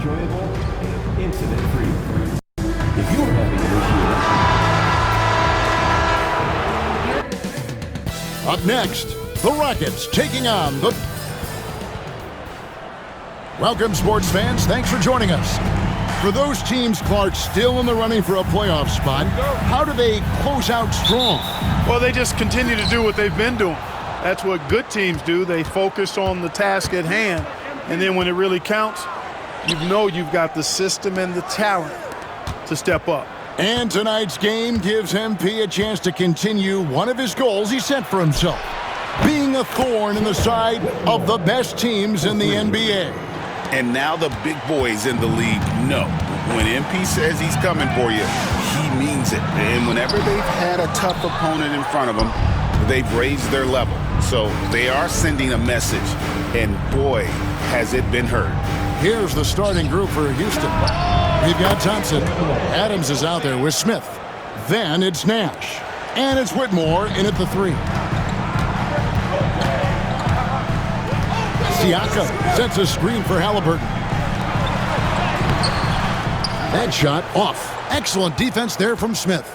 enjoyable and incident-free. If you are having an issue... Up next, the Rockets taking on the... Welcome, sports fans. Thanks for joining us. For those teams, Clark, still in the running for a playoff spot, how do they close out strong? Well, they just continue to do what they've been doing. That's what good teams do. They focus on the task at hand. And then when it really counts, you know you've got the system and the talent to step up. And tonight's game gives MP a chance to continue one of his goals he set for himself, being a thorn in the side of the best teams in the NBA. And now the big boys in the league know when MP says he's coming for you, he means it. And whenever they've had a tough opponent in front of them, they've raised their level. So they are sending a message, and boy, has it been heard. Here's the starting group for Houston. We've got Thompson. Adams is out there with Smith. Then it's Nash. And it's Whitmore in at the 3. Siaka sets a screen for Halliburton. That shot off. Excellent defense there from Smith.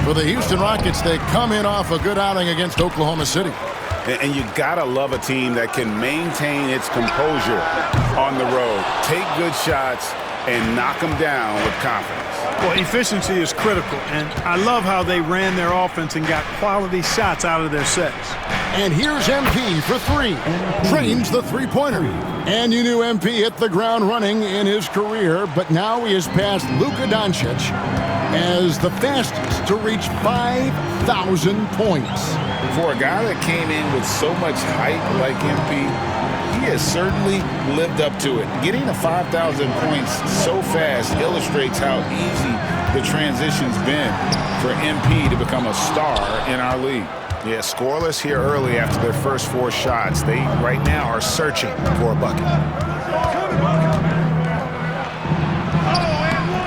For the Houston Rockets, they come in off a good outing against Oklahoma City. And you gotta love a team that can maintain its composure on the road, take good shots, and knock them down with confidence. Well, efficiency is critical, and I love how they ran their offense and got quality shots out of their sets. And here's MP for 3. Trains the three-pointer. And you knew MP hit the ground running in his career, but now he has passed Luka Doncic as the fastest to reach 5,000 points. For a guy that came in with so much hype like MP, he has certainly lived up to it. Getting to 5,000 points so fast illustrates how easy the transition's been for MP to become a star in our league. Yeah, scoreless here early after their first 4 shots. They right now are searching for a bucket.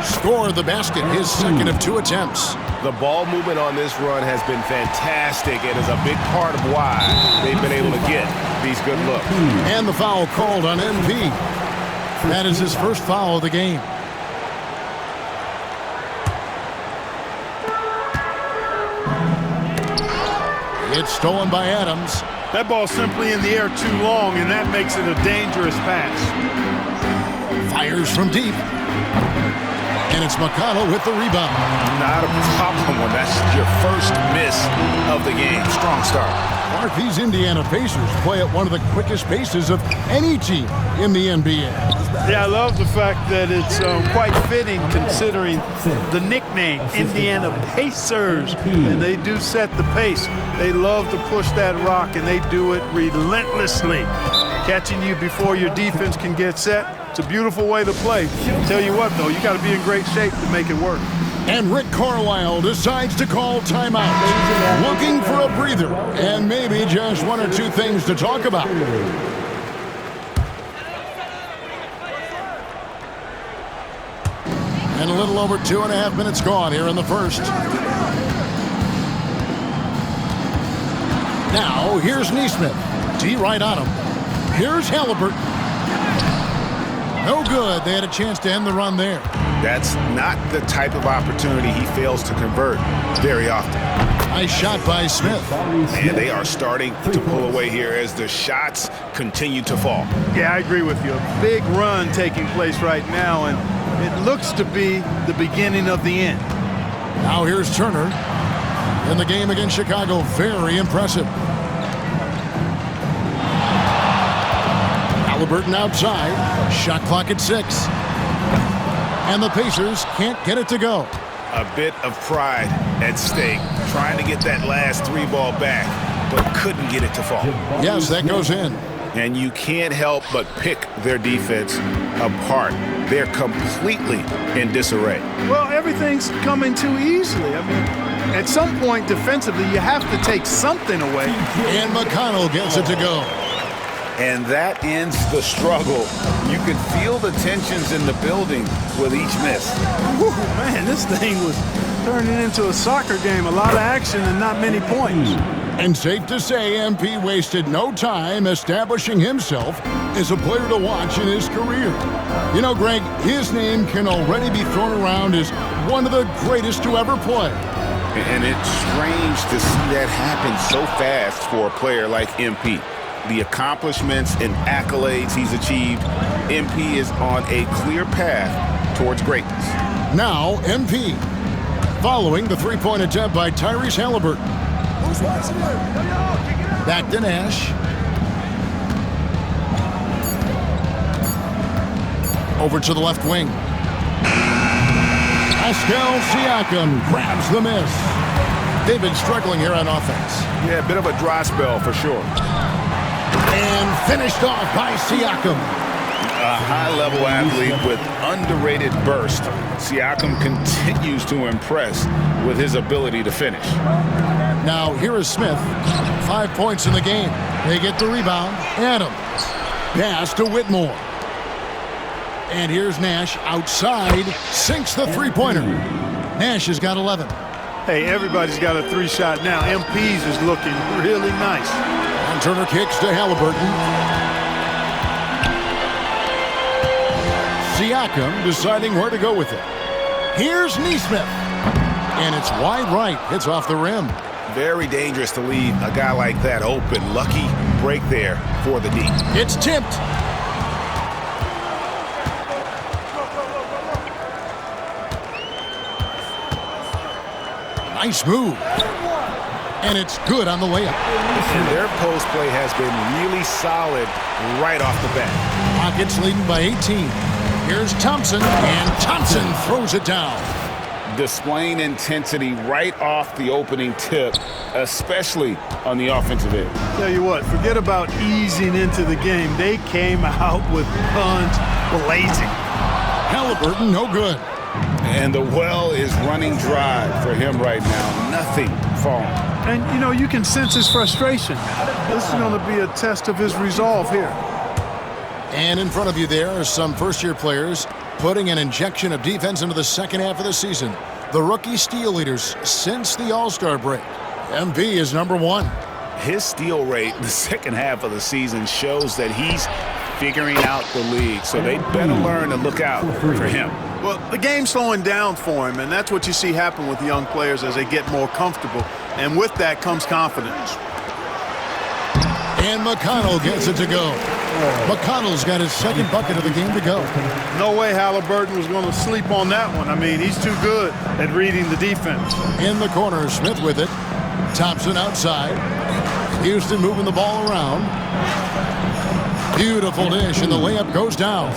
Scored the basket, his second of 2 attempts. The ball movement on this run has been fantastic and is a big part of why they've been able to get these good looks. And the foul called on MP. That is his first foul of the game. It's stolen by Adams. That ball's simply in the air too long, and that makes it a dangerous pass. Fires from deep. And it's McConnell with the rebound. Not a problem when that's your first miss of the game. Strong start. Mark, these Indiana Pacers play at one of the quickest paces of any team in the NBA. Yeah, I love the fact that it's quite fitting considering the nickname, Indiana Pacers. And they do set the pace. They love to push that rock, and they do it relentlessly. Catching you before your defense can get set. It's a beautiful way to play. Tell you what, though, you got to be in great shape to make it work. And Rick Carlisle decides to call timeout, looking for a breather and maybe just 1 or 2 things to talk about. And a little over 2.5 minutes gone here in the first. Now, here's Neesmith. D right on him. Here's Halliburton. No good. They had a chance to end the run there. That's not the type of opportunity he fails to convert very often. Nice shot by Smith. And they are starting to pull away here as the shots continue to fall. Yeah, I agree with you. A big run taking place right now, and it looks to be the beginning of the end. Now here's Turner. In the game against Chicago, very impressive. Halliburton outside. Shot clock at 6. And the Pacers can't get it to go. A bit of pride at stake, trying to get that last 3 ball back, but couldn't get it to fall. Yes, that goes in. And you can't help but pick their defense apart. They're completely in disarray. Well, everything's coming too easily. I mean, at some point defensively, you have to take something away. And McConnell gets it to go. And that ends the struggle. You could feel the tensions in the building with each miss. Whew, man, this thing was turning into a soccer game. A lot of action and not many points. And safe to say, MP wasted no time establishing himself as a player to watch in his career. You know, Greg, his name can already be thrown around as one of the greatest to ever play. And it's strange to see that happen so fast for a player like MP. The accomplishments and accolades he's achieved, MP is on a clear path towards greatness. Now, MP, following the three-point attempt by Tyrese Halliburton. Back to Nash. Over to the left wing. Pascal Siakam grabs the miss. They've been struggling here on offense. Yeah, a bit of a dry spell for sure. And finished off by Siakam. A high-level athlete with underrated burst. Siakam continues to impress with his ability to finish. Now, here is Smith. 5 points in the game. They get the rebound. Adams. Pass to Whitmore. And here's Nash outside. Sinks the three-pointer. Nash has got 11. Hey, everybody's got a three-shot now. MP's is looking really nice. And Turner kicks to Halliburton. Siakam deciding where to go with it. Here's Nesmith. And it's wide right. Hits off the rim. Very dangerous to leave a guy like that open. Lucky break there for the D. It's tipped. Nice move. And it's good on the layup. And their post play has been really solid right off the bat. Rockets leading by 18. Here's Thompson, and Thompson throws it down. Displaying intensity right off the opening tip, especially on the offensive end. Tell you what, forget about easing into the game. They came out with guns blazing. Halliburton, no good. And the well is running dry for him right now. Nothing falling. And, you know, you can sense his frustration. This is going to be a test of his resolve here. And in front of you there are some first-year players putting an injection of defense into the second half of the season. The rookie steal leaders since the All-Star break. MP is number 1. His steal rate the second half of the season shows that he's figuring out the league, so they better learn to look out for him. Well, the game's slowing down for him, and that's what you see happen with young players as they get more comfortable. And with that comes confidence. And McConnell gets it to go. McConnell's got his second bucket of the game to go. No way Halliburton was going to sleep on that one. I mean, he's too good at reading the defense. In the corner, Smith with it. Thompson outside. Houston moving the ball around. Beautiful dish, and the layup goes down.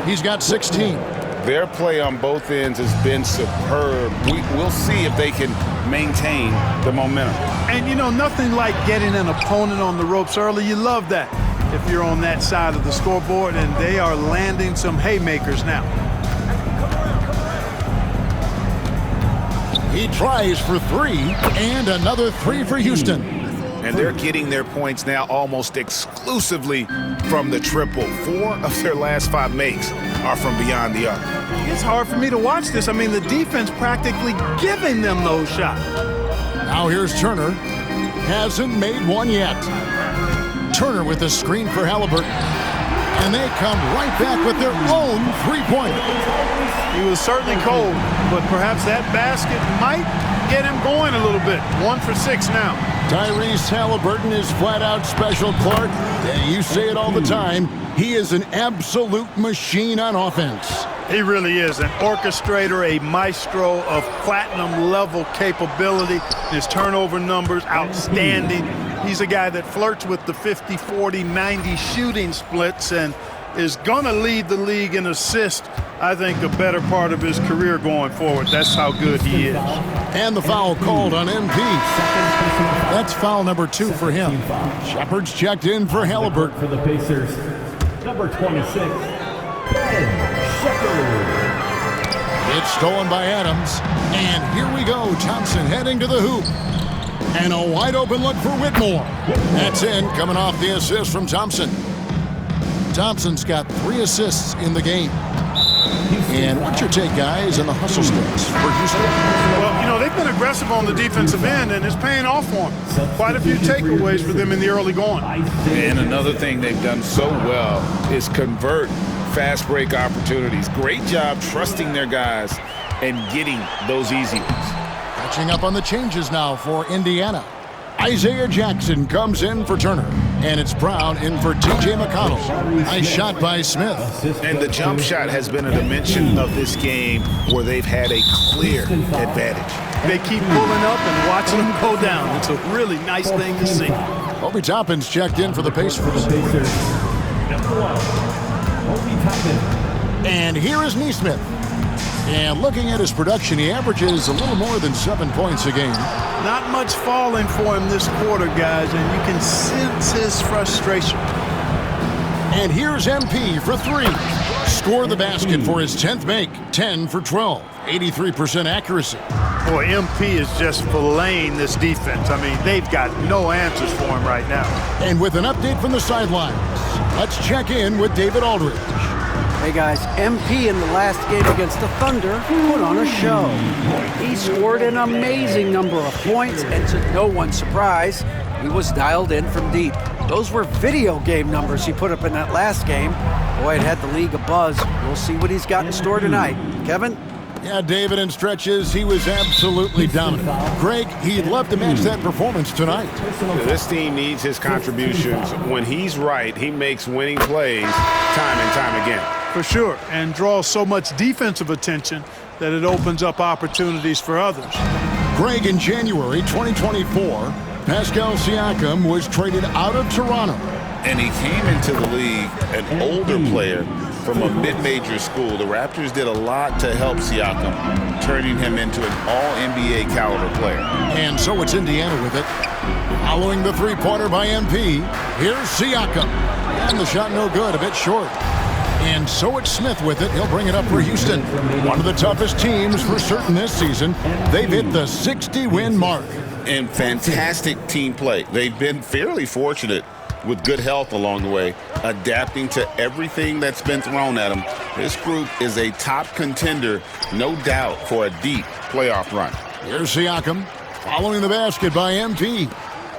He's got 16. Their play on both ends has been superb. We'll see if they can maintain the momentum. And, you know, nothing like getting an opponent on the ropes early. You love that if you're on that side of the scoreboard, and they are landing some haymakers now. He tries for 3, and another 3 for Houston. And they're getting their points now almost exclusively from the triple. 4 of their last 5 makes are from beyond the arc. It's hard for me to watch this. I mean, the defense practically giving them those shots. Now here's Turner. Hasn't made one yet. Turner with a screen for Halliburton. And they come right back with their own three-pointer. He was certainly cold, but perhaps that basket might get him going a little bit. 1 for 6 now. Tyrese Halliburton is flat-out special, Clark. You say it all the time. He is an absolute machine on offense. He really is an orchestrator, a maestro of platinum-level capability. His turnover numbers, outstanding. He's a guy that flirts with the 50, 40, 90 shooting splits and is going to lead the league in assists, I think, a better part of his career going forward. That's how good he is. And the foul called on MP. That's foul number 2 for him. Shepard's checked in for Halliburton. For the Pacers, number 26, Ben Shepard. It's stolen by Adams. And here we go. Thompson heading to the hoop. And a wide open look for Whitmore. That's in, coming off the assist from Thompson. Thompson's got 3 assists in the game. And what's your take, guys, on the hustle stats for Houston? Well, you know, they've been aggressive on the defensive end, and it's paying off for them. Quite a few takeaways for them in the early going. And another thing they've done so well is convert fast break opportunities. Great job trusting their guys and getting those easy ones. Catching up on the changes now for Indiana. Isaiah Jackson comes in for Turner, and it's Brown in for T.J. McConnell. Nice shot by Smith. And the jump shot has been a dimension of this game where they've had a clear advantage. They keep pulling up and watching them go down. It's a really nice thing to see. Obi Toppin's checked in for the Pacers. And here is Neesmith. And looking at his production, he averages a little more than 7 points a game. Not much falling for him this quarter, guys, and you can sense his frustration. And here's MP for 3. Score the basket for his 10th make. 10 for 12. 83% accuracy. Boy, MP is just filleting this defense. I mean, they've got no answers for him right now. And with an update from the sidelines, let's check in with David Aldridge. Hey guys, MP in the last game against the Thunder put on a show. He scored an amazing number of points, and to no one's surprise, he was dialed in from deep. Those were video game numbers he put up in that last game. Boy, it had the league abuzz. We'll see what he's got in store tonight. Kevin? Yeah, David, in stretches, he was absolutely dominant. Greg, he'd love to match that performance tonight. This team needs his contributions. When he's right, he makes winning plays time and time again. For sure, and draws so much defensive attention that it opens up opportunities for others. Greg, in January 2024, Pascal Siakam was traded out of Toronto. And he came into the league an older player from a mid-major school. The Raptors did a lot to help Siakam, turning him into an all-NBA caliber player. And so it's Indiana with it. Following the three-pointer by MP, here's Siakam. And the shot no good, a bit short. And so it's Smith with it. He'll bring it up for Houston. One of the toughest teams for certain this season. They've hit the 60-win mark. And fantastic team play. They've been fairly fortunate with good health along the way, adapting to everything that's been thrown at them. This group is a top contender, no doubt, for a deep playoff run. Here's Siakam, following the basket by MP.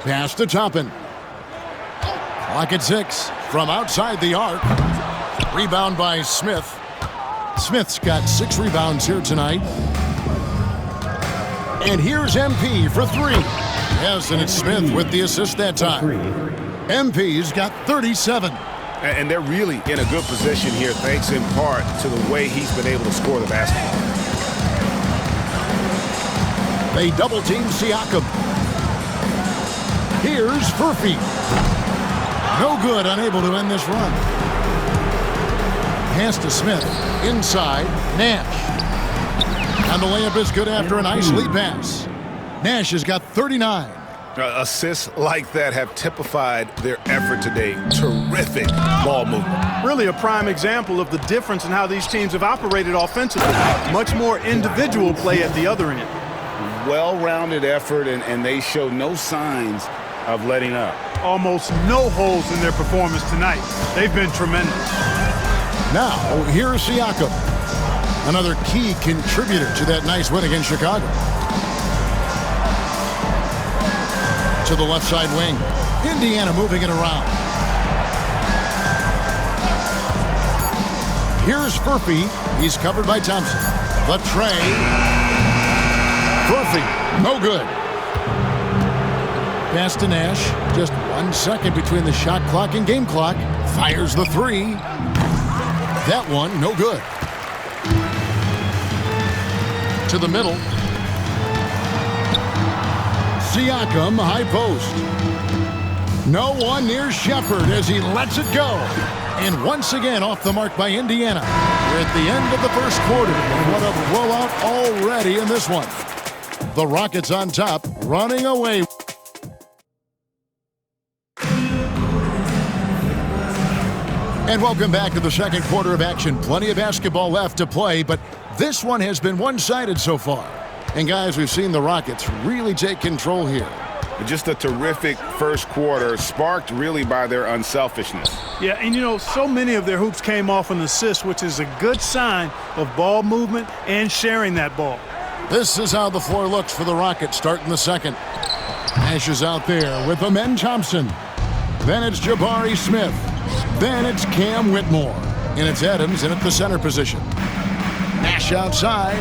Pass to Toppin. Clock at 6 from outside the arc. Rebound by Smith. Smith's got 6 rebounds here tonight. And here's MP for 3. Yes, and it's Smith with the assist that time. MP's got 37. And they're really in a good position here, thanks in part to the way he's been able to score the basketball. They double-team Siakam. Here's Furphy. No good, unable to end this run. Pass to Smith. Inside, Nash. And the layup is good after a nice lead pass. Nash has got 39. Assists like that have typified their effort today. Terrific ball movement. Really a prime example of the difference in how these teams have operated offensively. Much more individual play at the other end. Well-rounded effort, and they show no signs of letting up. Almost no holes in their performance tonight. They've been tremendous. Now, here's Siakam. Another key contributor to that nice win against Chicago. To the left side wing. Indiana moving it around. Here's Furphy. He's covered by Thompson. The tray. Furphy. No good. Pass to Nash. Just 1 second between the shot clock and game clock. Fires the 3. That one, no good. To the middle. Siakam, high post. No one near Shepard as he lets it go. And once again off the mark by Indiana. We're at the end of the first quarter. What a blowout already in this one. The Rockets on top, running away. And welcome back to the second quarter of action. Plenty of basketball left to play, but this one has been one-sided so far. And guys, we've seen the Rockets really take control here. Just a terrific first quarter, sparked really by their unselfishness. Yeah, and you know, so many of their hoops came off an assist, which is a good sign of ball movement and sharing that ball. This is how the floor looks for the Rockets starting the second. Nash is out there with Amen Thompson. Then it's Jabari Smith. Then it's Cam Whitmore. And it's Adams in at the center position. Nash outside.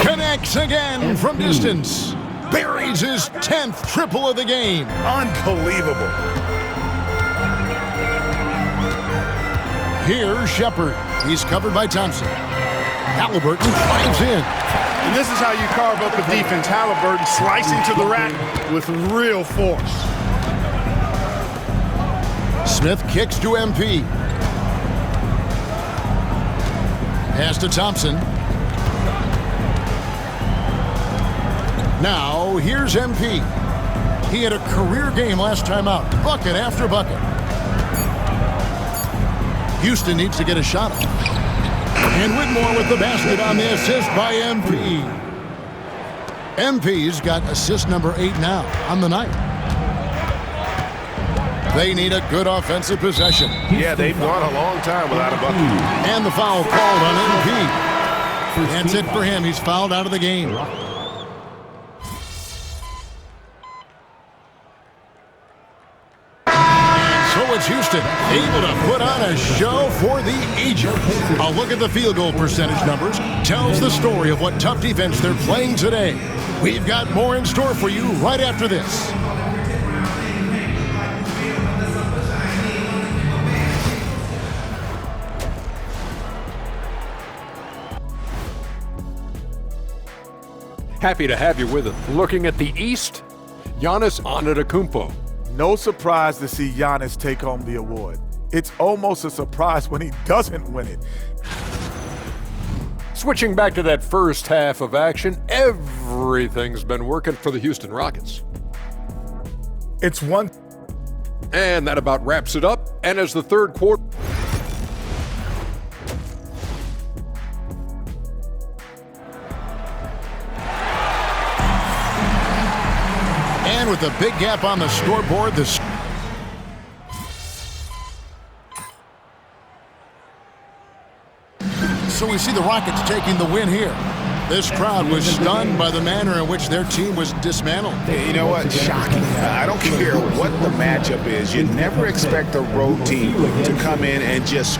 Connects again from distance. Buries his 10th triple of the game. Unbelievable. Here's Shepard. He's covered by Thompson. Halliburton drives in. And this is how you carve up a defense. Halliburton slicing to the rack with real force. Smith kicks to MP. Pass to Thompson. Now, here's MP. He had a career game last time out, bucket after bucket. Houston needs to get a shot off. And Whitmore with the basket on the assist by MP. MP's got assist number 8 now on the night. They need a good offensive possession. Yeah, they've gone a long time without a bucket. And the foul called on MP. That's it for him. He's fouled out of the game. So it's Houston able to put on a show for the ages. A look at the field goal percentage numbers tells the story of what tough defense they're playing today. We've got more in store for you right after this. Happy to have you with us. Looking at the East, Giannis Antetokounmpo. No surprise to see Giannis take home the award. It's almost a surprise when he doesn't win it. Switching back to that first half of action, everything's been working for the Houston Rockets. It's one. And that about wraps it up. And as the third quarter... And with a big gap on the scoreboard, so we see the Rockets taking the win here. This crowd was stunned by the manner in which their team was dismantled. Hey, you know what? Shocking. I don't care what the matchup is. You never expect a road team to come in and just...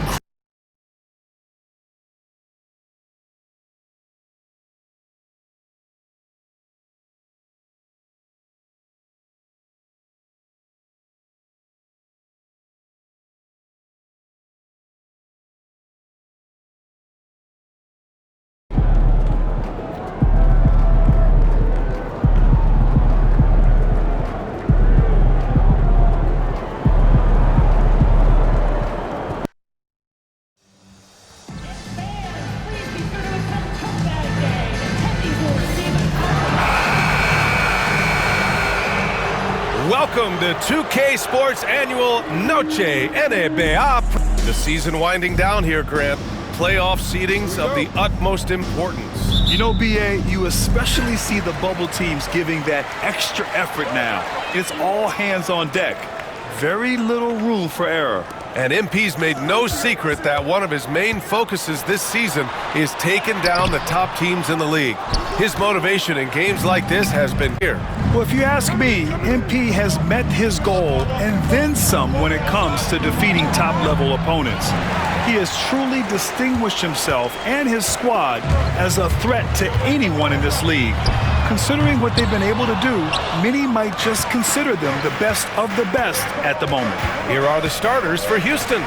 Welcome to 2K Sports Annual Noche NBA. The season winding down here, Grant. Playoff seedings of the utmost importance. You know, BA, you especially see the bubble teams giving that extra effort now. It's all hands on deck. Very little room for error. And MP's made no secret that one of his main focuses this season is taking down the top teams in the league. His motivation in games like this has been here. Well, if you ask me, MP has met his goal and then some when it comes to defeating top-level opponents. He has truly distinguished himself and his squad as a threat to anyone in this league. Considering what they've been able to do, many might just consider them the best of the best at the moment. Here are the starters for Houston.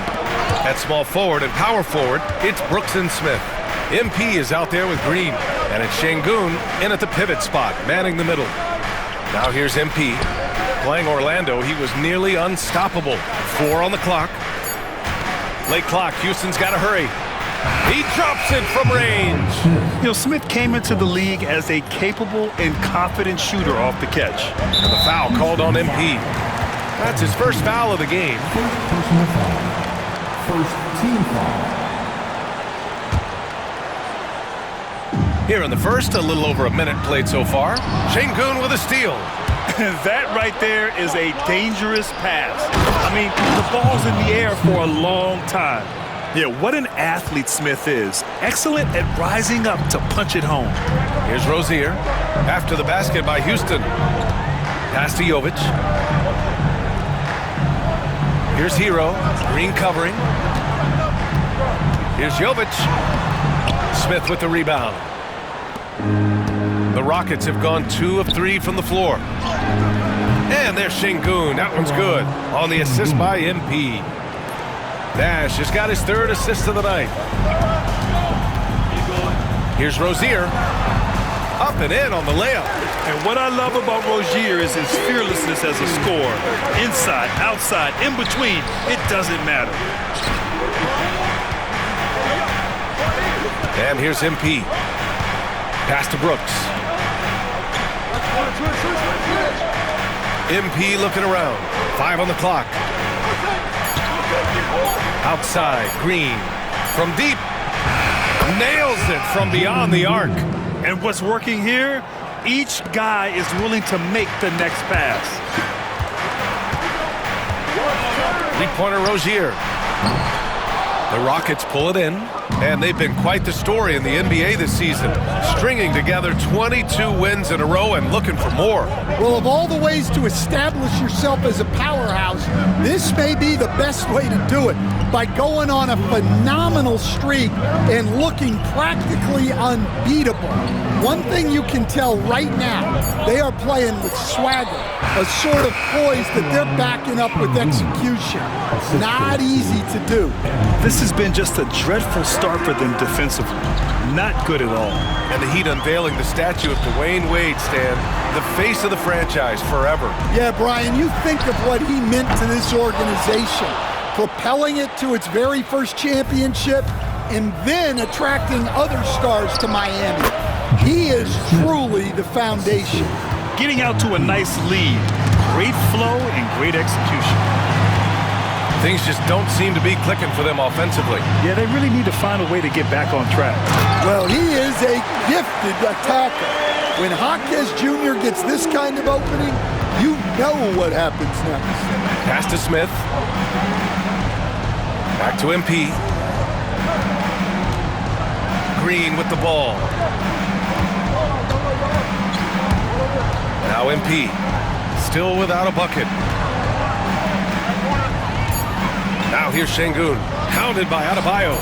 At small forward and power forward, it's Brooks and Smith. MP is out there with Green, and it's Şengün in at the pivot spot, manning the middle. Now here's MP. Playing Orlando, he was nearly unstoppable. 4 on the clock. Late clock, Houston's got to hurry. He drops it from range. You know, Smith came into the league as a capable and confident shooter off the catch. And the foul called on MP. That's his first foul of the game. Personal foul. First team foul. Here in the first, a little over a minute played so far. Şengün with a steal. That right there is a dangerous pass. I mean, the ball's in the air for a long time. Yeah, what an athlete Smith is. Excellent at rising up to punch it home. Here's Rozier. After the basket by Houston. Pass to Jovic. Here's Hero. Green covering. Here's Jovic. Smith with the rebound. The Rockets have gone 2 of 3 from the floor. And there's Şengün. That one's good. On the assist by MP. Nash has got his 3rd assist of the night. Here's Rozier. Up and in on the layup. And what I love about Rozier is his fearlessness as a scorer. Inside, outside, in between, it doesn't matter. And here's MP. Pass to Brooks. MP looking around. 5 on the clock. Outside, Green. From deep. Nails it from beyond the arc. And what's working here? Each guy is willing to make the next pass. Three-pointer Rozier. The Rockets pull it in, and they've been quite the story in the NBA this season, stringing together 22 wins in a row and looking for more. Well, of all the ways to establish yourself as a powerhouse, this may be the best way to do it, by going on a phenomenal streak and looking practically unbeatable. One thing you can tell right now, they are playing with swagger, a sort of poise that they're backing up with execution. Not easy to do. This has been just a dreadful start for them defensively. Not good at all. And the Heat unveiling the statue of Dwayne Wade, Stan, the face of the franchise forever. Yeah, Brian, you think of what he meant to this organization, propelling it to its very first championship and then attracting other stars to Miami. He is truly the foundation. Getting out to a nice lead, great flow and great execution. Things just don't seem to be clicking for them offensively. Yeah, they really need to find a way to get back on track. Well, he is a gifted attacker. When Jaquez Jr. gets this kind of opening, you know what happens next. Pass to Smith. Back to MP. Green with the ball. Now MP. Still without a bucket. Now here's Şengün. Counted by Adebayo.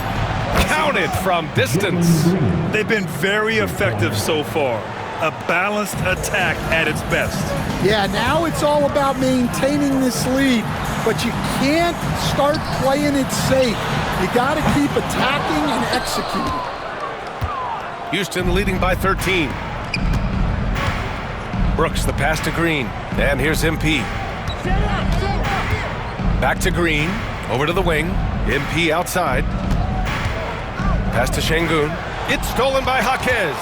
Counted from distance. They've been very effective so far. A balanced attack at its best. Yeah, now it's all about maintaining this lead, but you can't start playing it safe. You got to keep attacking and executing. Houston leading by 13. Brooks, the pass to Green. And here's MP. Back to Green. Over to the wing. MP outside. Pass to Şengün. It's stolen by Jaquez.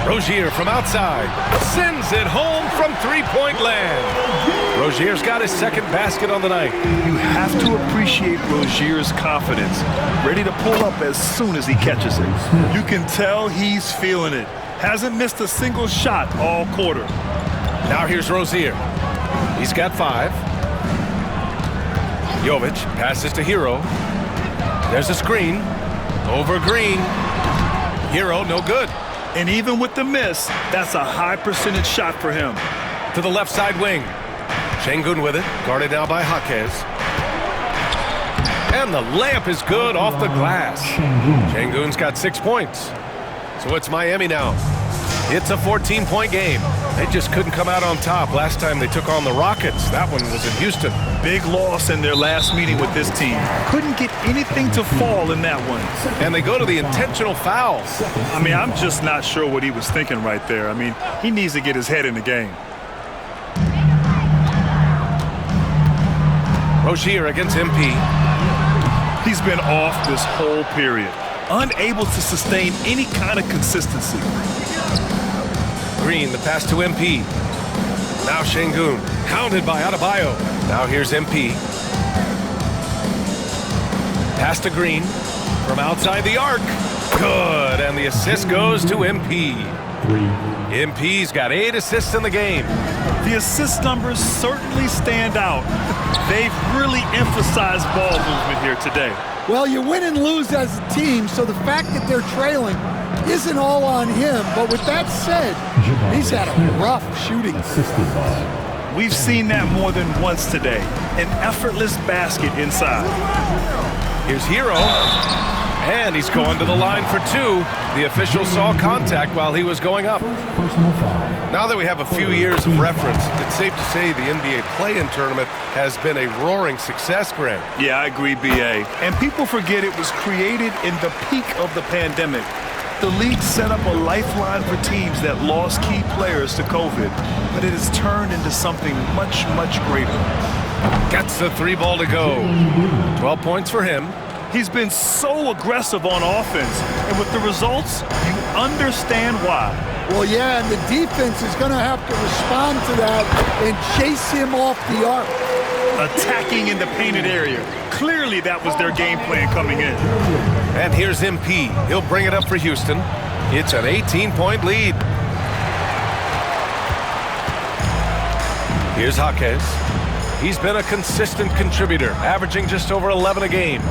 Rozier from outside. Sends it home from three-point land. Rozier's got his 2nd basket on the night. You have to appreciate Rozier's confidence. Ready to pull up as soon as he catches it. You can tell he's feeling it. Hasn't missed a single shot all quarter. Now here's Rozier. He's got 5. Jovic passes to Hero. There's a screen. Over Green. Hero, no good. And even with the miss, that's a high percentage shot for him. To the left side wing. Şengün with it. Guarded now by Jaquez. And the layup is good off the glass. Şengün's got 6 points. So it's Miami now. It's a 14-point game. They just couldn't come out on top last time they took on the Rockets. That one was in Houston. Big loss in their last meeting with this team. Couldn't get anything to fall in that one. And they go to the intentional fouls. I mean, I'm just not sure what he was thinking right there. I mean, he needs to get his head in the game. Rozier against MP. He's been off this whole period. Unable to sustain any kind of consistency. Green, the pass to MP. Now Şengün, hounded by Adebayo. Now here's MP. Pass to Green from outside the arc. Good, and the assist goes to MP. MP's got 8 assists in the game. The assist numbers certainly stand out. They've really emphasized ball movement here today. Well, you win and lose as a team, so the fact that they're trailing isn't all on him. But with that said, he's had a rough shooting. We've seen that more than once today. An effortless basket inside. Here's Hero. And he's going to the line for 2. The official saw contact while he was going up. Now that we have a few years of reference, it's safe to say the NBA play-in tournament has been a roaring success, Greg. Yeah, I agree, BA. And people forget it was created in the peak of the pandemic. The league set up a lifeline for teams that lost key players to COVID, but it has turned into something much, much greater. Gets the 3 ball to go. 12 points for him. He's been so aggressive on offense, and with the results, you understand why. Well, yeah, and the defense is going to have to respond to that and chase him off the arc. Attacking in the painted area. Clearly, that was their game plan coming in. And here's MP. He'll bring it up for Houston. It's an 18-point lead. Here's Jaquez. He's been a consistent contributor, averaging just over 11 a game.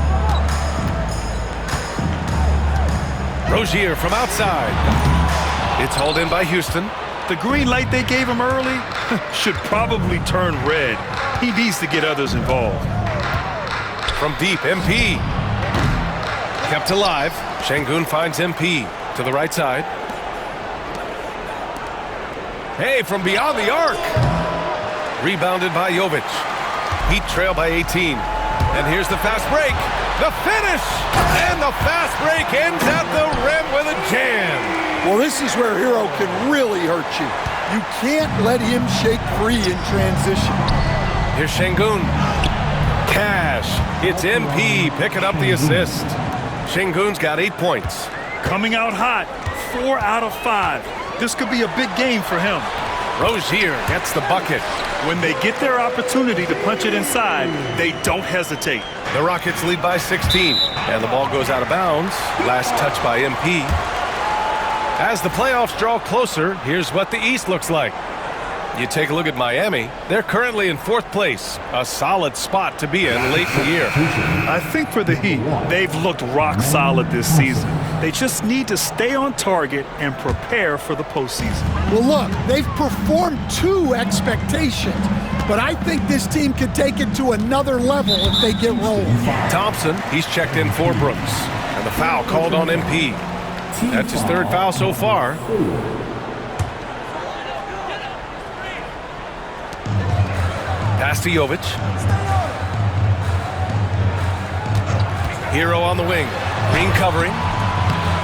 Rozier from outside. It's hauled in by Houston. The green light they gave him early should probably turn red. He needs to get others involved. From deep, MP. Kept alive. Şengün finds MP to the right side. Hey, from beyond the arc. Rebounded by Jovic. Heat trail by 18. And here's the fast break. The finish! And the fast break ends at the rim with a jam. Well, this is where Hero can really hurt you. You can't let him shake free in transition. Here's Şengün. Cash. It's MP picking up the assist. Şengün's got 8 points. Coming out hot. 4 out of 5. This could be a big game for him. Rozier gets the bucket. When they get their opportunity to punch it inside, they don't hesitate. The Rockets lead by 16, and the ball goes out of bounds. Last touch by MP. As the playoffs draw closer, here's what the East looks like. You take a look at Miami. They're currently in 4th place, a solid spot to be in late in the year. I think for the Heat, they've looked rock solid this season. They just need to stay on target and prepare for the postseason. Well, look, they've performed to expectations, but I think this team could take it to another level if they get rolling. Thompson, he's checked in for Brooks, and the foul called on MP. That's his 3rd foul so far. Pass to Jovic. Hero on the wing. Green covering.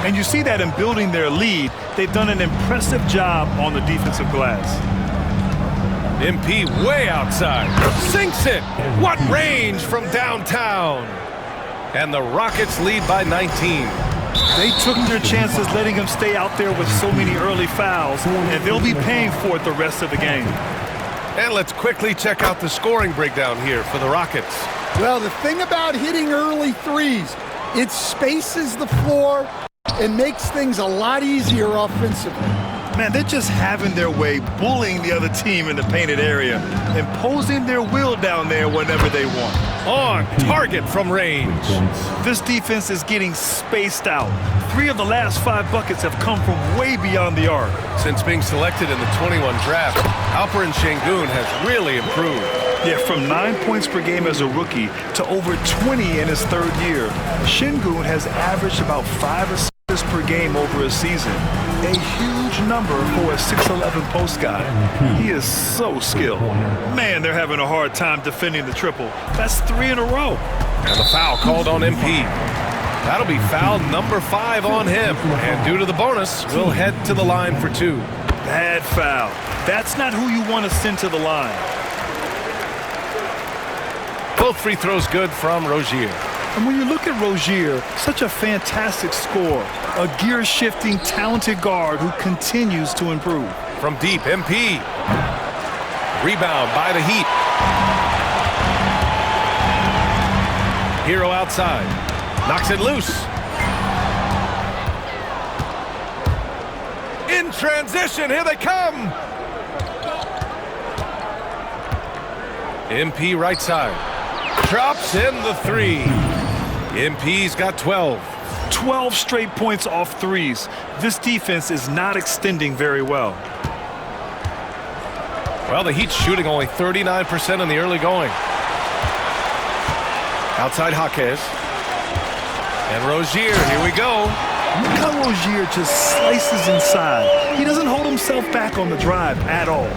And you see that in building their lead, they've done an impressive job on the defensive glass. MP way outside. Sinks it. What range from downtown. And the Rockets lead by 19. They took their chances letting him stay out there with so many early fouls, and they'll be paying for it the rest of the game. And let's quickly check out the scoring breakdown here for the Rockets. Well, the thing about hitting early threes, it spaces the floor and makes things a lot easier offensively. Man, they're just having their way, bullying the other team in the painted area, imposing their will down there whenever they want. On target from range. This defense is getting spaced out. 3 of the last 5 buckets have come from way beyond the arc. Since being selected in the 21 draft, Alperen Şengün has really improved. Yeah, from 9 points per game as a rookie to over 20 in his 3rd year. Şengün has averaged about 5 assists per game over a season. A huge number for a 6'11 post guy. He is so skilled. Man, they're having a hard time defending the triple. That's 3 in a row. And the foul called on MP. That'll be foul number 5 on him. And due to the bonus, we'll head to the line for 2. Bad foul. That's not who you want to send to the line. Both free throws good from Rozier. And when you look at Rozier, such a fantastic scorer, a gear-shifting, talented guard who continues to improve. From deep, MP. Rebound by the Heat. Hero outside. Knocks it loose. In transition, here they come. MP right side. Drops in the three. MP's got 12. 12 straight points off threes. This defense is not extending very well. Well, the Heat's shooting only 39% in the early going. Outside Jaquez. And Rozier, here we go. Look how Rozier just slices inside. He doesn't hold himself back on the drive at all.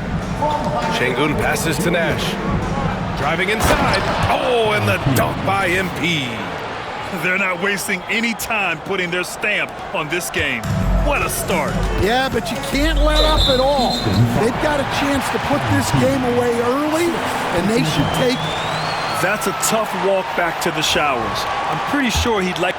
Şengün passes to Nash. Driving inside. Oh, and the dunk by MP. They're not wasting any time putting their stamp on this game. What a start. Yeah, but you can't let up at all. They've got a chance to put this game away early, and they should take it. That's a tough walk back to the showers. I'm pretty sure he'd like...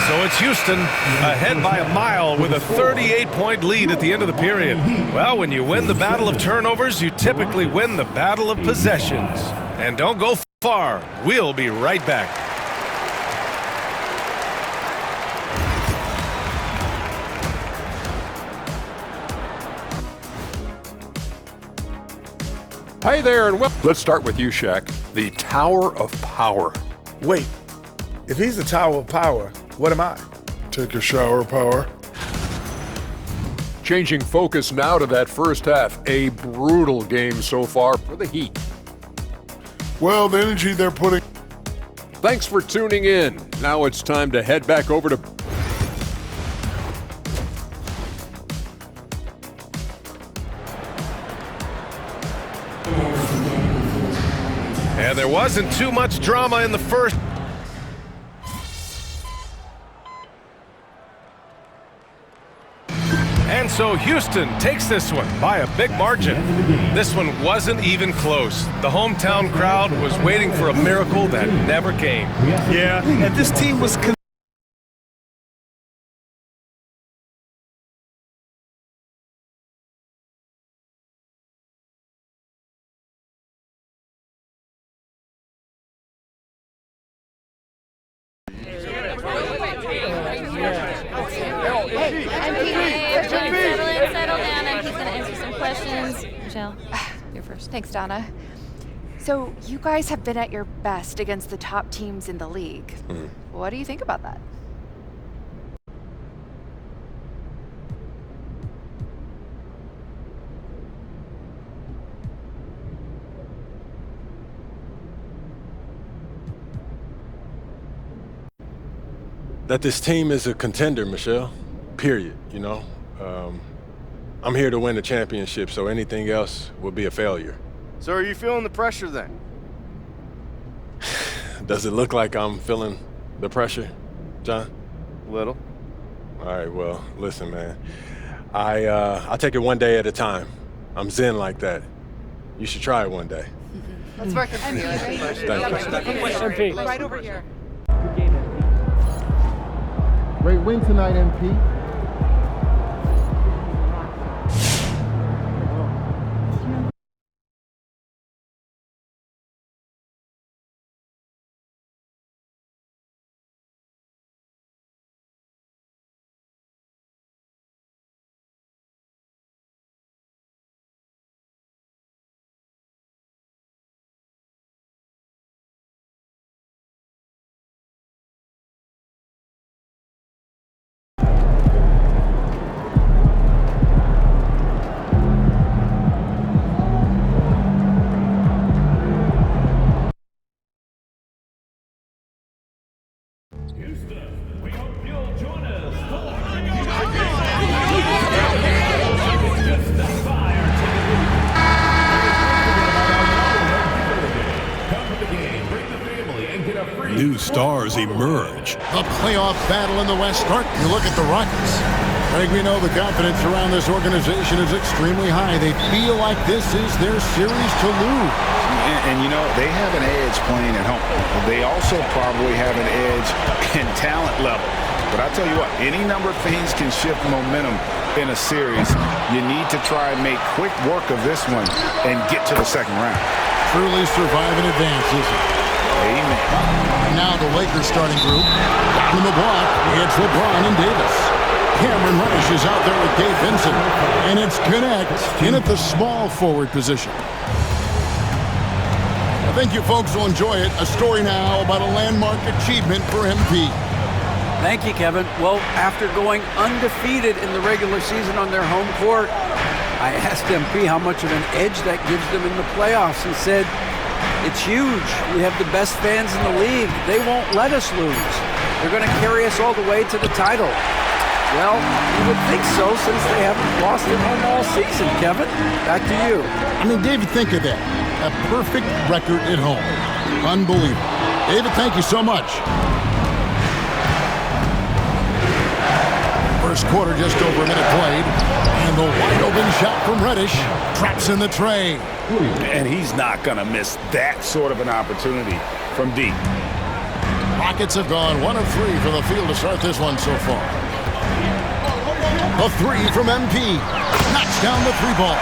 So it's Houston ahead by a mile with a 38-point lead at the end of the period. Well, when you win the battle of turnovers, you typically win the battle of possessions. And don't go far. We'll be right back. Hey there, and let's start with you, Shaq. The Tower of Power. Wait, if he's the Tower of Power, what am I? Take a shower, Power. Changing focus now to that first half. A brutal game so far for the Heat. Well, the energy they're putting... Thanks for tuning in. Now it's time to head back over to... And there wasn't too much drama in the first. And so Houston takes this one by a big margin. This one wasn't even close. The hometown crowd was waiting for a miracle that never came. Yeah, and this team was... Settle down. MP's going to answer some questions. Michelle, you're first. Thanks, Donna. So you guys have been at your best against the top teams in the league. What do you think about that? That this team is a contender, Michelle. Period, you know. I'm here to win the championship, so anything else will be a failure. So are you feeling the pressure then? Does it look like I'm feeling the pressure, John? A little. All right, well, listen, man. I take it one day at a time. I'm zen like that. You should try it one day. Let's work it. MP. Right over here. Great win tonight, MP. New stars emerge. The playoff battle in the West starting to look at the Rockets. I think we know the confidence around this organization is extremely high. They feel like this is their series to lose. And you know, they have an edge playing at home. They also probably have an edge in talent level. But I tell you what, any number of things can shift momentum in a series. You need to try and make quick work of this one and get to the second round. Truly survive and advance, isn't it? Amen. Now the Lakers starting group. On the block, it's LeBron and Davis. Cameron Reddish is out there with Gabe Vincent. And it's Connect in at the small forward position. I think you folks will enjoy it. A story now about a landmark achievement for MP. Thank you, Kevin. Well, after going undefeated in the regular season on their home court, I asked MP how much of an edge that gives them in the playoffs. He said, it's huge. We have the best fans in the league. They won't let us lose. They're going to carry us all the way to the title. Well, you would think so since they haven't lost at home all season, Kevin. Back to you. I mean, David, think of that. A perfect record at home. Unbelievable. David, thank you so much. First quarter, just over a minute played. And the wide open shot from Reddish traps in the tray. And he's not going to miss that sort of an opportunity from deep. Rockets have gone 1 of 3 from the field to start this one so far. A 3 from MP. Knocks down the 3-ball.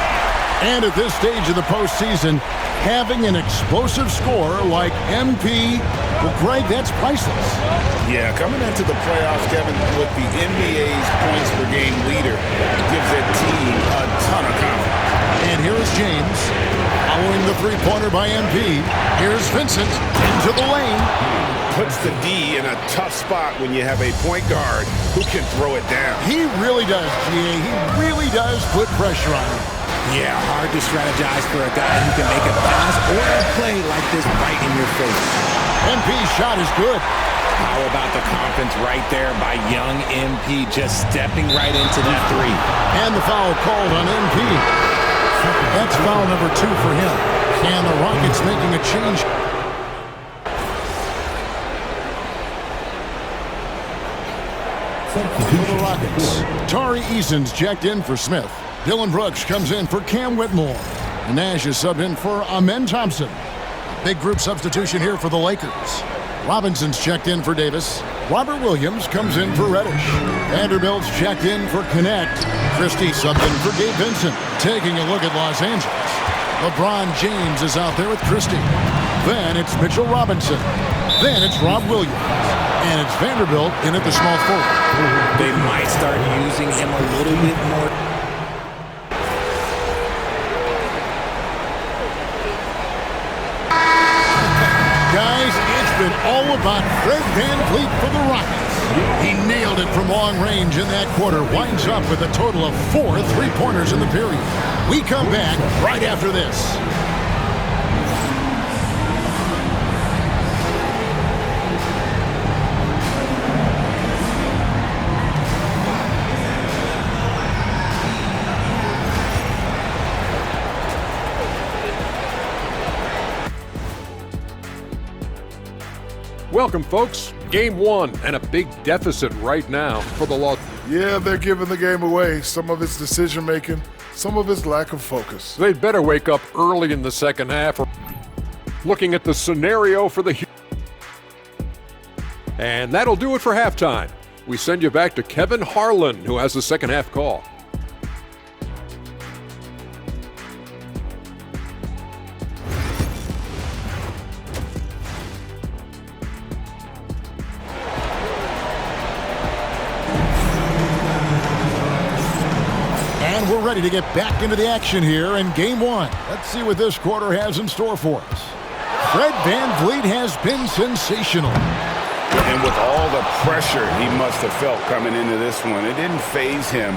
And at this stage of the postseason, having an explosive scorer like MP, well, Greg, that's priceless. Yeah, coming into the playoffs, Kevin, with the NBA's points per game leader, gives that team a ton of confidence. And here is James, following the three-pointer by MP. Here's Vincent into the lane. Puts the D in a tough spot when you have a point guard who can throw it down. He really does, G.A. He really does put pressure on him. Yeah, hard to strategize for a guy who can make a pass or a play like this right in your face. MP's shot is good. How about the confidence right there by young MP just stepping right into that 3? And the foul called on MP. That's foul number 2 for him. And the Rockets making a change. For the Rockets, Tari Eason's checked in for Smith. Dylan Brooks comes in for Cam Whitmore. And Nash is subbed in for Amen Thompson. Big group substitution here for the Lakers. Robinson's checked in for Davis. Robert Williams comes in for Reddish. Vanderbilt's checked in for Connect. Christie subbed in for Gabe Vincent. Taking a look at Los Angeles. LeBron James is out there with Christie. Then it's Mitchell Robinson. Then it's Rob Williams. And it's Vanderbilt in at the small forward. They might start using him a little bit more. Guys, it's been all about Fred VanVleet for the Rockets. He nailed it from long range in that quarter. Winds up with a total of 4 3-pointers in the period. We come back right after this. Welcome, folks. Game 1 and a big deficit right now for the Los. Yeah, they're giving the game away. Some of it's decision-making, some of it's lack of focus. They'd better wake up early in the second half. Looking at the scenario for the... And that'll do it for halftime. We send you back to Kevin Harlan, who has the second half call. And we're ready to get back into the action here in Game 1. Let's see what this quarter has in store for us. Fred VanVleet has been sensational. And with all the pressure he must have felt coming into this one, it didn't faze him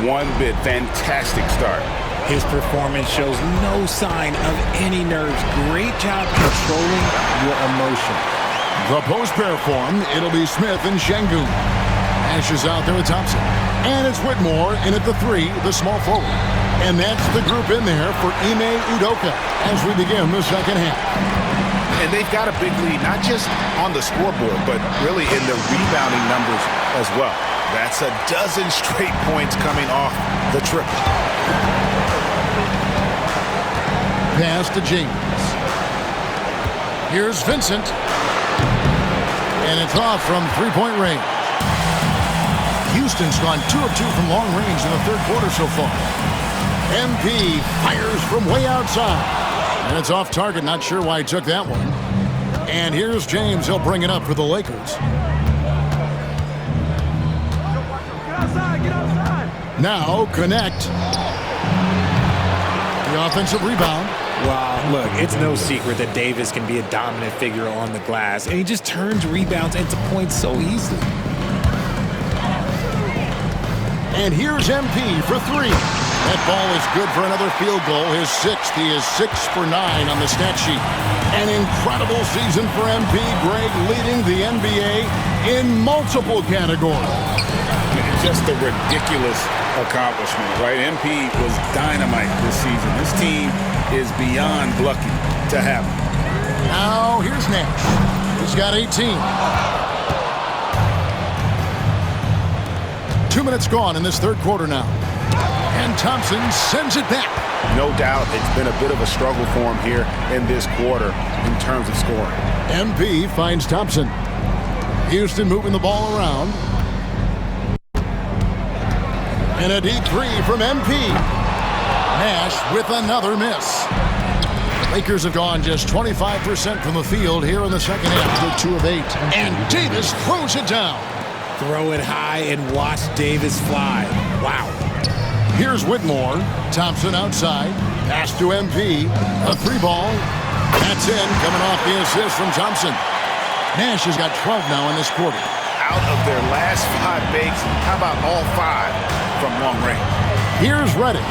one bit. Fantastic start. His performance shows no sign of any nerves. Great job controlling your emotion. The post pair form, it'll be Smith and Şengün. Nash is out there with Thompson. And it's Whitmore in at the 3, the small forward. And that's the group in there for Ime Udoka as we begin the second half. And they've got a big lead, not just on the scoreboard, but really in the rebounding numbers as well. That's a dozen straight points coming off the triple. Pass to James. Here's Vincent. And it's off from three-point range. Houston's gone 2 of 2 from long range in the third quarter so far. MP fires from way outside. And it's off target. Not sure why he took that one. And here's James. He'll bring it up for the Lakers. Now connect. The offensive rebound. Well, look, it's no secret that Davis can be a dominant figure on the glass, and he just turns rebounds into points so easily. And here's MP for three. That ball is good for another field goal, his sixth. He is 6 for 9 on the stat sheet. An incredible season for MP. Greg leading the NBA in multiple categories. Just a ridiculous accomplishment, right? MP was dynamite this season. This team is beyond lucky to have him. Now here's Nash. He's got 18. 2 minutes gone in this third quarter now. And Thompson sends it back. No doubt it's been a bit of a struggle for him here in this quarter in terms of scoring. MP finds Thompson. Houston moving the ball around. And a deep three from MP. Nash with another miss. The Lakers have gone just 25% from the field here in the second half. They're 2 of 8. And Davis throws it down. Throw it high and watch Davis fly. Wow. Here's Whitmore. Thompson outside. Pass to MP. A 3-ball. That's in. Coming off the assist from Thompson. Nash has got 12 now in this quarter. Out of their last 5 makes, how about all 5 from long range? Here's Reddish.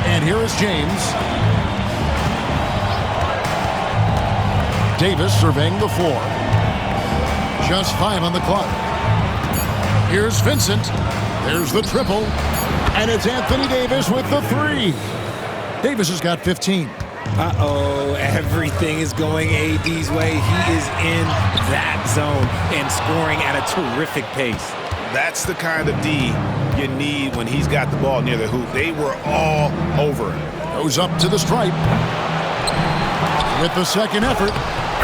And here is James. Davis surveying the floor. Just 5 on the clock. Here's Vincent. There's the triple. And it's Anthony Davis with the 3. Davis has got 15. Uh-oh, everything is going AD's way. He is in that zone and scoring at a terrific pace. That's the kind of D you need when he's got the ball near the hoop. They were all over him. Goes up to the stripe. With the second effort,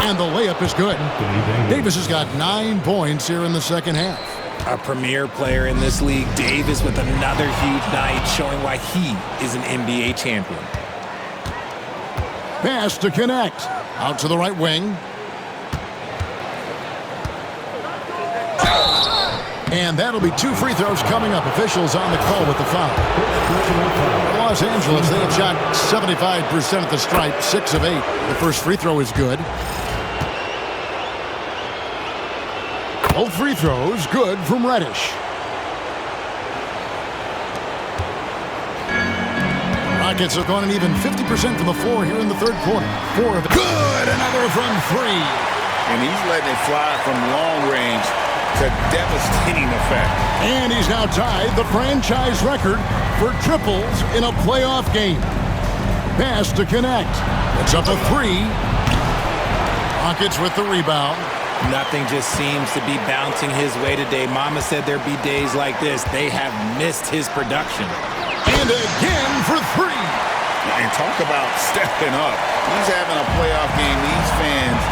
and the layup is good. Davis has got 9 points here in the second half. A premier player in this league, Davis with another huge night, showing why he is an NBA champion. Pass to connect. Out to the right wing. And that'll be 2 free throws coming up. Officials on the call with the foul. Los Angeles, they have shot 75% at the stripe, 6 of 8. The first free throw is good. Both free throws good from Reddish. Rockets have gone an even 50% from the floor here in the third quarter. 4 of it. Good! Another from 3. And he's letting it fly from long range to devastating effect. And he's now tied the franchise record for triples in a playoff game. Pass to connect. It's up a 3. Rockets with the rebound. Nothing just seems to be bouncing his way today. Mama said there'd be days like this. They have missed his production. And again for 3. And talk about stepping up. He's having a playoff game these fans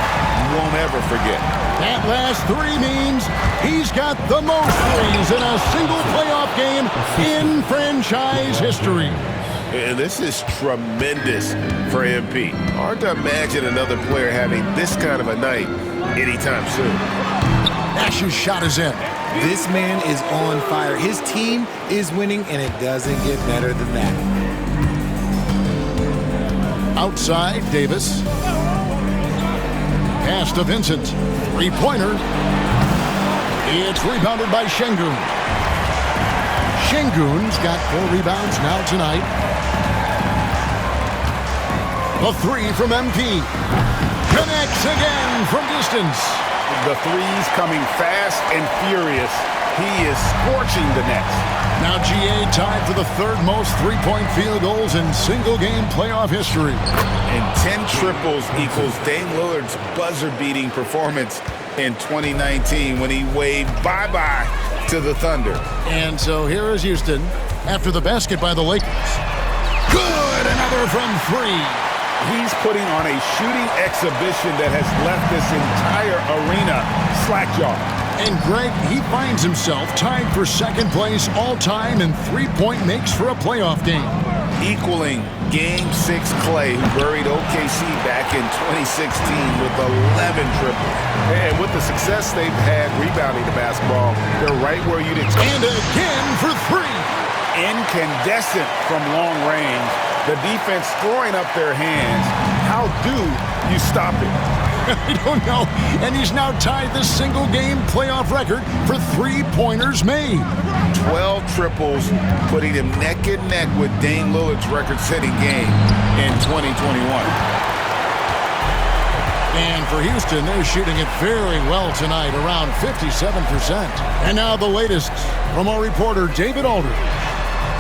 won't ever forget. That last 3 means he's got the most threes in a single playoff game in franchise history. And this is tremendous for MP. Hard to imagine another player having this kind of a night anytime soon. Nash's shot is in. This man is on fire. His team is winning, and it doesn't get better than that. Outside, Davis. Pass to Vincent. 3-pointer. It's rebounded by Şengün. Şengün's got 4 rebounds now tonight. A 3 from MP. Connects again from distance. The threes coming fast and furious. He is scorching the nets. Now GA tied for the 3rd most 3-point field goals in single-game playoff history. And 10 triples equals Dame Lillard's buzzer-beating performance in 2019 when he waved bye-bye to the Thunder. And so here is Houston after the basket by the Lakers. Good! Another from 3. He's putting on a shooting exhibition that has left this entire arena slack-jawed. And Greg, he finds himself tied for 2nd place all-time in 3-point makes for a playoff game. equaling Game 6 Clay, who buried OKC back in 2016 with 11 triples. And with the success they've had rebounding the basketball, they're right where you'd expect. And again for three. Incandescent from long range. The defense throwing up their hands. How do you stop it? I don't know. And he's now tied the single-game playoff record for three-pointers made. 12 triples, putting him neck and neck with Dame Lillard's record-setting game in 2021. And for Houston, they're shooting it very well tonight, around 57%. And now the latest from our reporter, David Aldridge.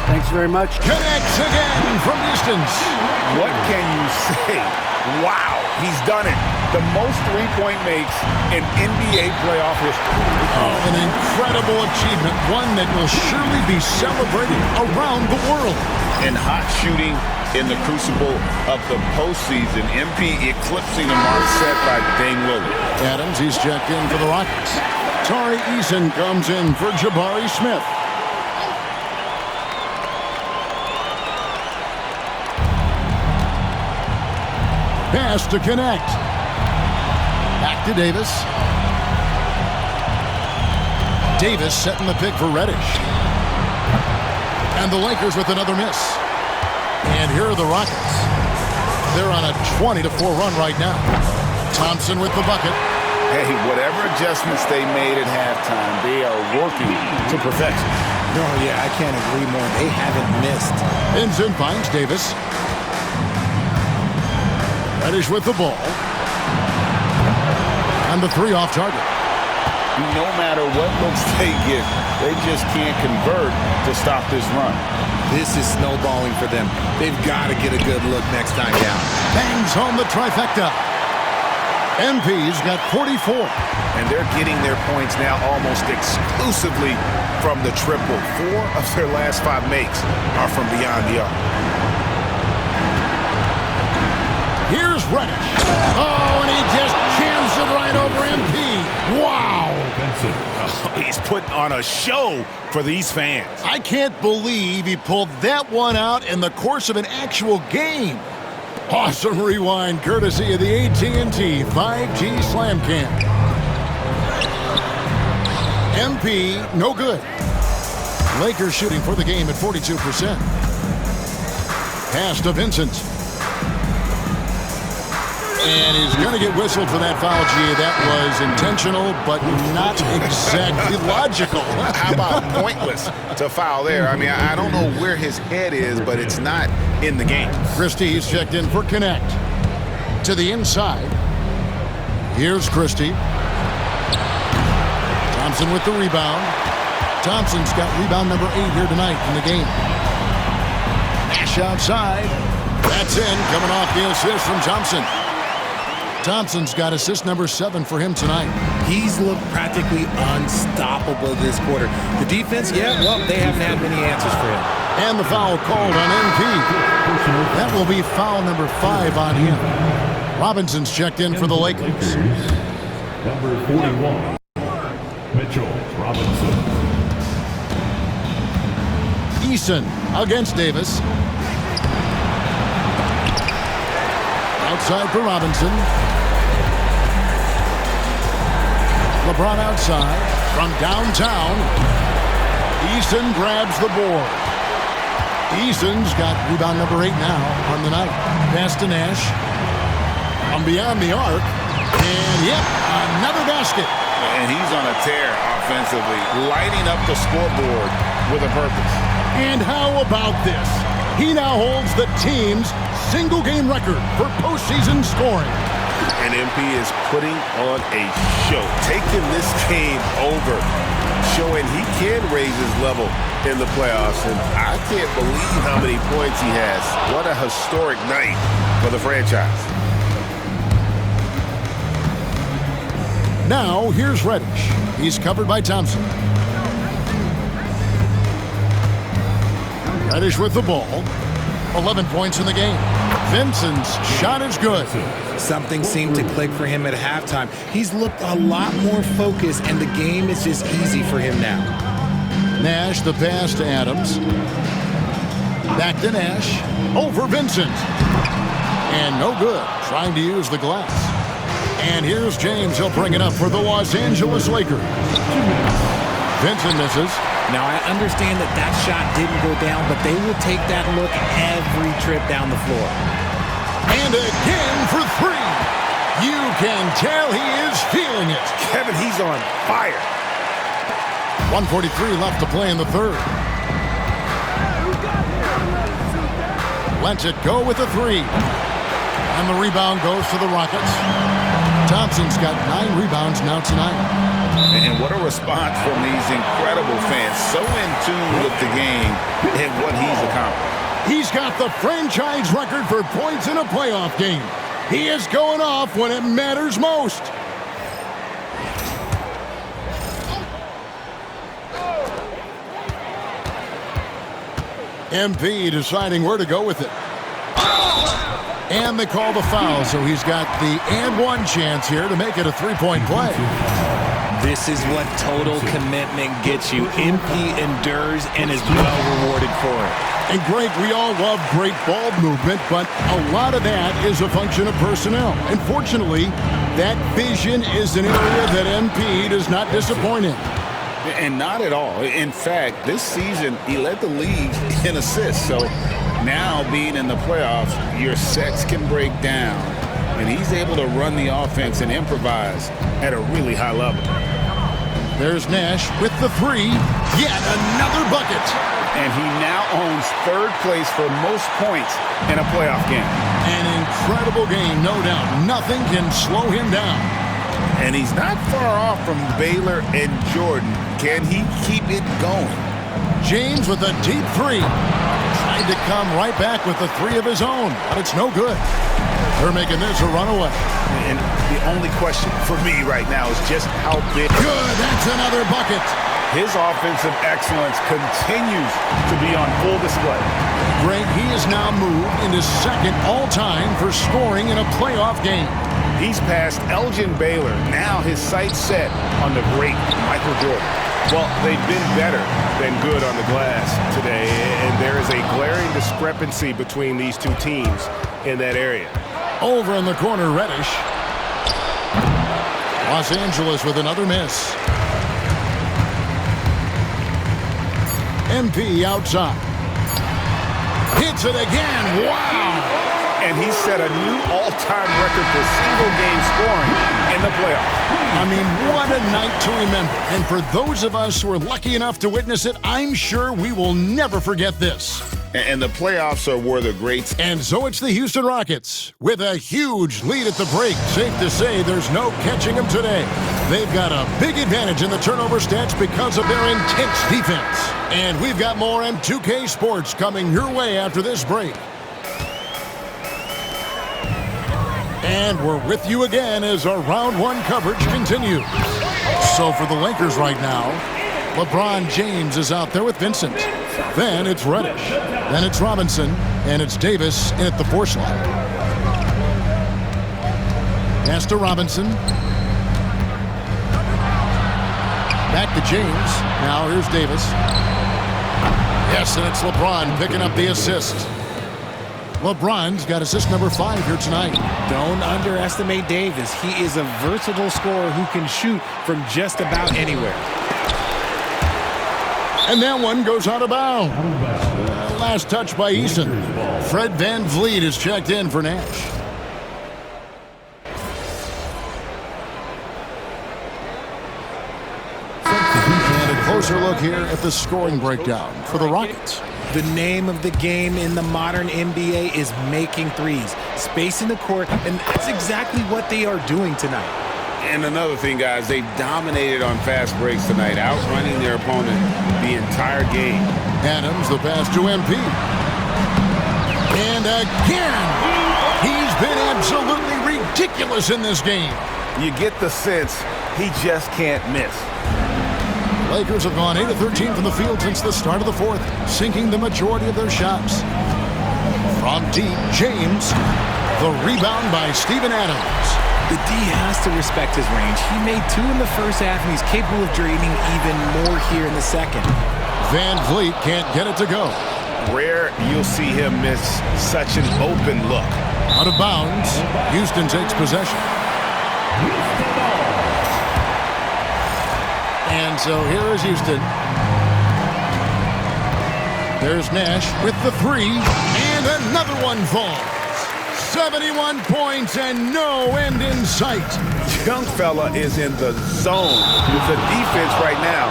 Thanks very much. Connects again from distance. What can you say? Wow, he's done it. The most three-point makes in NBA playoff history. Oh, an incredible achievement, one that will surely be celebrated around the world. And hot shooting in the crucible of the postseason. MP eclipsing the mark set by Dame Lillard. Adams, he's checked in for the Rockets. Tari Eason comes in for Jabari Smith. Pass to connect. Back to Davis. Davis setting the pick for Reddish. And the Lakers with another miss. And here are the Rockets. They're on a 20-4 run right now. Thompson with the bucket. Hey, whatever adjustments they made at halftime, they are working to perfection. No, yeah, I can't agree more. They haven't missed. Vincent finds Davis. Reddish with the ball. And the three off target. No matter what looks they get, they just can't convert to stop this run. This is snowballing for them. They've got to get a good look next time down. Bangs home the trifecta. MP's got 44. And they're getting their points now almost exclusively from the triple. 4 of their last 5 makes are from beyond the arc. Here's Reddish. Oh, and he just jams it right over MP. Wow. Oh, he's putting on a show for these fans. I can't believe he pulled that one out in the course of an actual game. Awesome rewind courtesy of the AT&T 5G Slam Cam. MP, no good. Lakers shooting for the game at 42%. Pass to Vincent. And he's going to get whistled for that foul, G. That was intentional, but not exactly logical. How about pointless to foul there? I mean, I don't know where his head is, but it's not in the game. Christie's checked in for connect. To the inside. Here's Christie. Thompson with the rebound. Thompson's got rebound number 8 here tonight in the game. Nash outside. That's in, coming off the assist from Thompson. Thompson's got assist number 7 for him tonight. He's looked practically unstoppable this quarter. The defense, yeah, well, they haven't had many answers for him. And the foul called on MP. That will be foul number 5 on him. Robinson's checked in for the Lakers. Number 41, Mitchell Robinson. Eason against Davis. Outside for Robinson. LeBron outside from downtown. Eason grabs the board. Eason's got rebound number 8 now on the night. Pass to Nash. From beyond the arc. And yep, another basket. And he's on a tear offensively, lighting up the scoreboard with a purpose. And how about this? He now holds the team's single-game record for postseason scoring. And MP is putting on a show, taking this game over, showing he can raise his level in the playoffs. And I can't believe how many points he has. What a historic night for the franchise. Now, here's Reddish. He's covered by Thompson. Reddish with the ball. 11 points in the game. Vincent's shot is good. Something seemed to click for him at halftime. He's looked a lot more focused, and the game is just easy for him now. Nash, the pass to Adams. Back to Nash. Over Vincent. And no good. Trying to use the glass. And here's James. He'll bring it up for the Los Angeles Lakers. Vincent misses. Now, I understand that shot didn't go down, but they will take that look every trip down the floor. And again for three. You can tell he is feeling it. Kevin, he's on fire. 1:43 left to play in the third. Lets it go with a three. And the rebound goes to the Rockets. Thompson's got 9 rebounds now tonight. And what a response from these incredible fans. So in tune with the game and what he's accomplished. He's got the franchise record for points in a playoff game. He is going off when it matters most. MP deciding where to go with it. And they call the foul, so he's got the and one chance here to make it a three-point play. This is what total commitment gets you. MP endures and is well rewarded for it. And Greg, we all love great ball movement, but a lot of that is a function of personnel. Unfortunately, that vision is an area that MP does not disappoint in. And not at all. In fact, this season, he led the league in assists. So now being in the playoffs, your sets can break down. And he's able to run the offense and improvise at a really high level. There's Nash with the three. Yet another bucket. And he now owns third place for most points in a playoff game. An incredible game, no doubt. Nothing can slow him down. And he's not far off from Baylor and Jordan. Can he keep it going? James with a deep three. Trying to come right back with the three of his own, but it's no good. They're making this a runaway. And the only question for me right now is just how big. Good, that's another bucket. His offensive excellence continues to be on full display. Greg, he has now moved into second all-time for scoring in a playoff game. He's passed Elgin Baylor. Now his sights set on the great Michael Jordan. Well, they've been better than good on the glass today, and there is a glaring discrepancy between these two teams in that area. Over in the corner, Reddish. Los Angeles with another miss. MP outside. Hits it again. Wow! And he set a new all-time record for single-game scoring in the playoffs. I mean, what a night to remember. And for those of us who are lucky enough to witness it, I'm sure we will never forget this. And the playoffs are where the greats. And so it's the Houston Rockets with a huge lead at the break. Safe to say there's no catching them today. They've got a big advantage in the turnover stats because of their intense defense. And we've got more M2K Sports coming your way after this break. And we're with you again as our round one coverage continues. So for the Lakers right now, LeBron James is out there with Vincent. Then it's Reddish. Then it's Robinson. And it's Davis in at the 4 slot. Pass to Robinson. Back to James. Now here's Davis. Yes, and it's LeBron picking up the assist. LeBron's got assist number 5 here tonight. Don't underestimate Davis. He is a versatile scorer who can shoot from just about anywhere. And that one goes out of bounds. Last touch by Eason. Fred VanVleet is checked in for Nash. And a closer look here at the scoring breakdown for the Rockets. The name of the game in the modern NBA is making threes, spacing the court, and that's exactly what they are doing tonight. And another thing, guys, they've dominated on fast breaks tonight, outrunning their opponent the entire game. Adams, the pass to MP. And again, he's been absolutely ridiculous in this game. You get the sense he just can't miss. Lakers have gone 8 of 13 from the field since the start of the 4th, sinking the majority of their shots. From deep, James. The rebound by Steven Adams. The D has to respect his range. He made 2 in the first half, and he's capable of draining even more here in the second. VanVleet can't get it to go. Rare you'll see him miss such an open look. Out of bounds. Houston takes possession. And so here is Houston. There's Nash with the three, and another one falls. 71 points and no end in sight. Young fella is in the zone with the defense right now.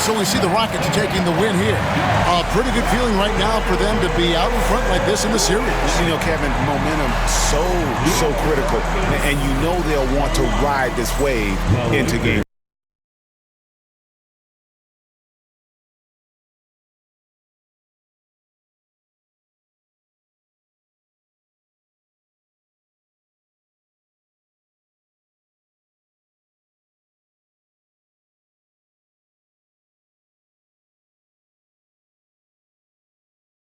So we see the Rockets taking the win here. A pretty good feeling right now for them to be out in front like this in the series. You know, Kevin, momentum so critical. And you know they'll want to ride this wave into Game